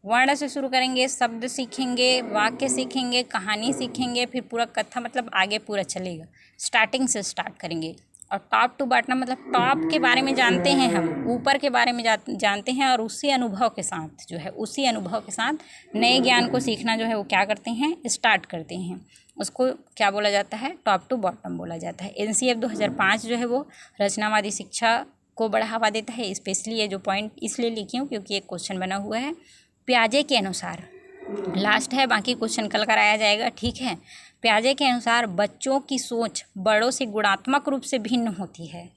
वर्ण से शुरू करेंगे, शब्द सीखेंगे, वाक्य सीखेंगे, कहानी सीखेंगे, फिर पूरा कथा, मतलब आगे पूरा चलेगा, स्टार्टिंग से स्टार्ट करेंगे। और टॉप टू बॉटम मतलब टॉप के बारे में जानते हैं हम, ऊपर के बारे में जानते हैं, और उसी अनुभव के साथ जो है, उसी अनुभव के साथ नए ज्ञान को सीखना जो है वो क्या करते हैं, स्टार्ट करते हैं। उसको क्या बोला जाता है, टॉप टू बॉटम बोला जाता है। एनसीईआरटी 2005 जो है वो रचनावादी शिक्षा को बढ़ावा देता है। स्पेशली ये जो पॉइंट इसलिए लिखी हूँ क्योंकि एक क्वेश्चन बना हुआ है प्याजे के अनुसार, लास्ट है, बाकी क्वेश्चन कल कराया जाएगा, ठीक है। प्याजे के अनुसार बच्चों की सोच बड़ों से गुणात्मक रूप से भिन्न होती है,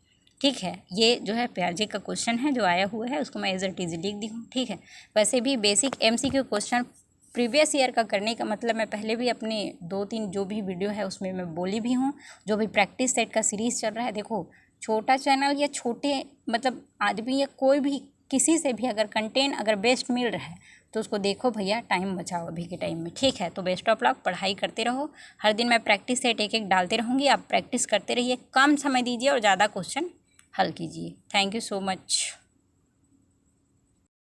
ठीक है। ये जो है प्याजे का क्वेश्चन है जो आया हुआ है, उसको मैं एज इट इज लिख दी हूँ, ठीक है। वैसे भी basic MCQ question previous year का करने का मतलब, मैं पहले भी अपने 2-3 जो भी वीडियो है उसमें मैं बोली भी हूँ, जो भी प्रैक्टिस सेट का सीरीज़ चल रहा है। देखो, छोटा चैनल या छोटे मतलब आदमी या कोई भी, किसी से भी अगर कंटेंट अगर बेस्ट मिल रहा है तो उसको देखो भैया, टाइम बचाओ अभी के टाइम में, ठीक है। तो बेस्ट ऑफ लक, पढ़ाई करते रहो। हर दिन मैं प्रैक्टिस सेट एक डालते रहूँगी, आप प्रैक्टिस करते रहिए, कम समय दीजिए और ज़्यादा क्वेश्चन हल कीजिए। Thank you so much.